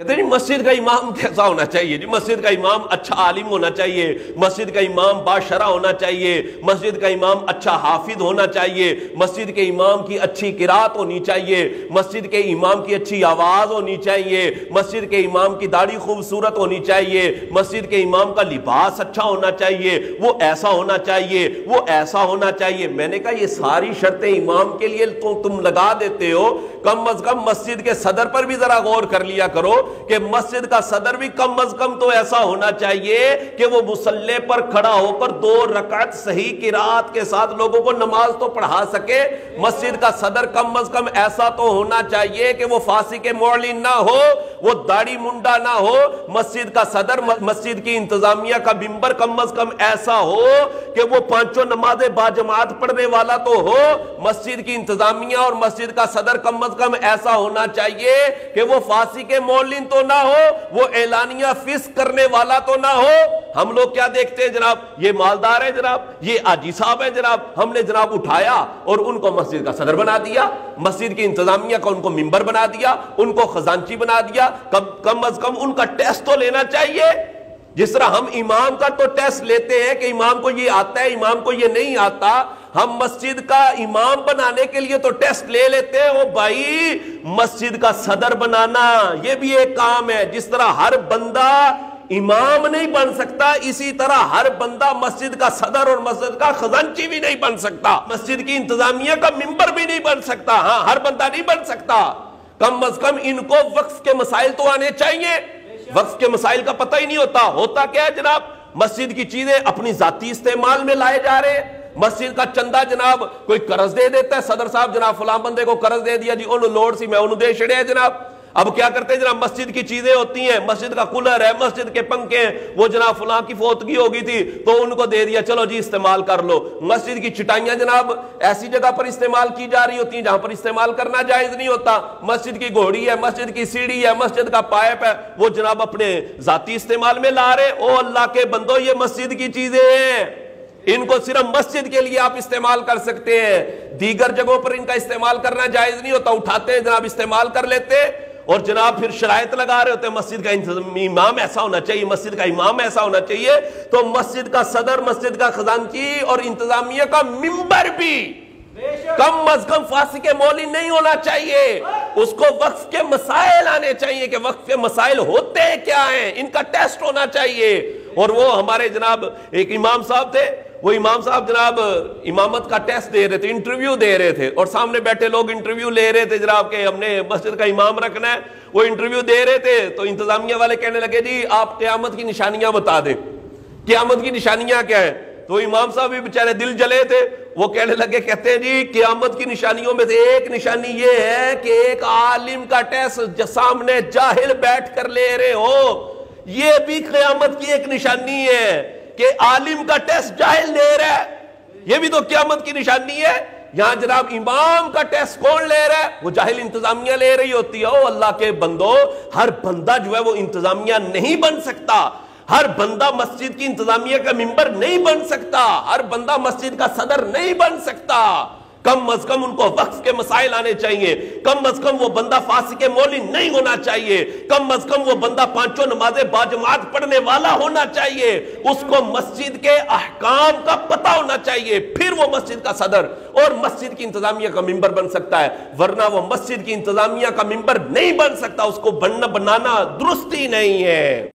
کہتے ہیں جی مسجد کا امام کیسا ہونا چاہیے؟ جی مسجد کا امام اچھا عالم ہونا چاہیے، مسجد کا امام باشرع ہونا چاہیے، مسجد کا امام اچھا حافظ ہونا چاہیے، مسجد کے امام کی اچھی قرات ہونی چاہیے، مسجد کے امام کی اچھی آواز ہونی چاہیے، مسجد کے امام کی داڑھی خوبصورت ہونی چاہیے، مسجد کے امام کا لباس اچھا ہونا چاہیے، وہ ایسا ہونا چاہیے، وہ ایسا ہونا چاہیے۔ میں نے کہا یہ ساری شرطیں امام کے لیے تم لگا دیتے ہو، کم از کم مسجد کے صدر پر بھی ذرا غور کر لیا کرو کہ مسجد کا صدر بھی کم از کم تو ایسا ہونا چاہیے کہ وہ مصلی پر کھڑا ہو کر 2 رکعت صحیح قرات کے ساتھ لوگوں کو نماز تو پڑھا سکے۔ مسجد کا صدر کم از کم ایسا تو ہونا چاہیے کہ وہ فاسق معلن نہ ہو، وہ داڑھی منڈا نہ ہو۔ مسجد کا صدر، مسجد کی انتظامیہ کا ممبر کم از کم ایسا ہو کہ وہ 5 نمازیں باجماعت پڑھنے والا تو ہو۔ مسجد کی انتظامیہ اور مسجد کا صدر کم از کم ایسا ہونا چاہیے کہ وہ فاسق معلن تو نہ ہو، وہ اعلانیہ فسق کرنے والا تو نہ ہو۔ ہم لوگ کیا دیکھتے ہیں جناب؟ یہ مالدار ہے جناب، یہ حاجی صاحب ہے جناب، ہم نے جناب اٹھایا اور ان کو مسجد کا صدر بنا دیا، مسجد کی انتظامیہ کا ان کو ممبر بنا دیا، ان کو خزانچی بنا دیا۔ کم از کم ان کا ٹیسٹ تو لینا چاہیے، جس طرح ہم امام کا تو ٹیسٹ لیتے ہیں کہ امام کو یہ آتا ہے، امام کو یہ نہیں آتا۔ ہم مسجد کا امام بنانے کے لیے تو ٹیسٹ لے لیتے ہیں۔ وہ بھائی مسجد کا صدر بنانا یہ بھی ایک کام ہے۔ جس طرح ہر بندہ امام نہیں بن سکتا، اسی طرح ہر بندہ مسجد کا صدر اور مسجد کا خزانچی بھی نہیں بن سکتا، مسجد کی انتظامیہ کا ممبر بھی نہیں بن سکتا۔ ہاں، ہر بندہ نہیں بن سکتا۔ کم از کم ان کو وقف کے مسائل تو آنے چاہیے۔ وقف کے مسائل کا پتہ ہی نہیں ہوتا۔ ہوتا کیا ہے جناب؟ مسجد کی چیزیں اپنی ذاتی استعمال میں لائے جا رہے ہیں۔ مسجد کا چندہ جناب کوئی قرض دے دیتا ہے، صدر صاحب جناب فلاں بندے کو قرض دے دیا جی، انہوں لوڑ سی میں انہوں دے چھڑے ہیں جناب۔ اب کیا کرتے ہیں جناب؟ مسجد کی چیزیں ہوتی ہیں، مسجد کا کولر ہے، مسجد کے پنکھے ہیں، وہ جناب فلاں کی فوتگی ہو گئی تھی تو ان کو دے دیا، چلو جی استعمال کر لو۔ مسجد کی چٹائیاں جناب ایسی جگہ پر استعمال کی جا رہی ہوتی ہیں جہاں پر استعمال کرنا جائز نہیں ہوتا۔ مسجد کی گھوڑی ہے، مسجد کی سیڑھی ہے، مسجد کا پائپ ہے، وہ جناب اپنے ذاتی استعمال میں لا رہے۔ او اللہ کے بندو، یہ مسجد کی چیزیں ہیں، ان کو صرف مسجد کے لیے آپ استعمال کر سکتے ہیں، دیگر جگہوں پر ان کا استعمال کرنا جائز نہیں ہوتا۔ اٹھاتے ہیں جناب، استعمال کر لیتے اور جناب پھر شرائط لگا رہے ہوتے ہیں، مسجد کا امام ایسا ہونا چاہیے، مسجد کا امام ایسا ہونا چاہیے۔ تو مسجد کا صدر، مسجد کا خزانچی اور انتظامیہ کا ممبر بھی کم از کم فاسق معلن نہیں ہونا چاہیے۔ اس کو وقف کے مسائل آنے چاہیے کہ وقف کے مسائل ہوتے کیا ہیں، ان کا ٹیسٹ ہونا چاہیے۔ اور وہ ہمارے جناب ایک امام صاحب تھے، وہ امام صاحب جناب امامت کا ٹیسٹ دے رہے تھے، انٹرویو دے رہے تھے، اور سامنے بیٹھے لوگ انٹرویو لے رہے تھے جناب کہ ہم نے مسجد کا امام رکھنا ہے۔ وہ انٹرویو دے رہے تھے تو انتظامیہ والے کہنے لگے جی آپ قیامت کی نشانیاں بتا دیں، قیامت کی نشانیاں کیا ہیں؟ تو امام صاحب بھی بیچارے دل جلے تھے، وہ کہنے لگے، کہتے ہیں جی قیامت کی نشانیوں میں سے ایک نشانی یہ ہے کہ ایک عالم کا ٹیسٹ سامنے جاہل بیٹھ کر لے رہے ہو۔ یہ بھی قیامت کی ایک نشانی ہے کہ عالم کا ٹیسٹ جاہل لے رہا ہے، یہ بھی تو قیامت کی نشانی ہے۔ یہاں جناب امام کا ٹیسٹ کون لے رہا ہے؟ وہ جاہل انتظامیہ لے رہی ہوتی ہے۔ او اللہ کے بندو، ہر بندہ جو ہے وہ انتظامیہ نہیں بن سکتا، ہر بندہ مسجد کی انتظامیہ کا ممبر نہیں بن سکتا، ہر بندہ مسجد کا صدر نہیں بن سکتا۔ کم از کم ان کو وقف کے مسائل آنے چاہیے، کم از کم وہ بندہ فاسق معلن نہیں ہونا چاہیے، کم از کم وہ بندہ 5 نمازیں باجماعت پڑھنے والا ہونا چاہیے، اس کو مسجد کے احکام کا پتہ ہونا چاہیے، پھر وہ مسجد کا صدر اور مسجد کی انتظامیہ کا ممبر بن سکتا ہے، ورنہ وہ مسجد کی انتظامیہ کا ممبر نہیں بن سکتا۔ اس کو بنانا درست ہی نہیں ہے۔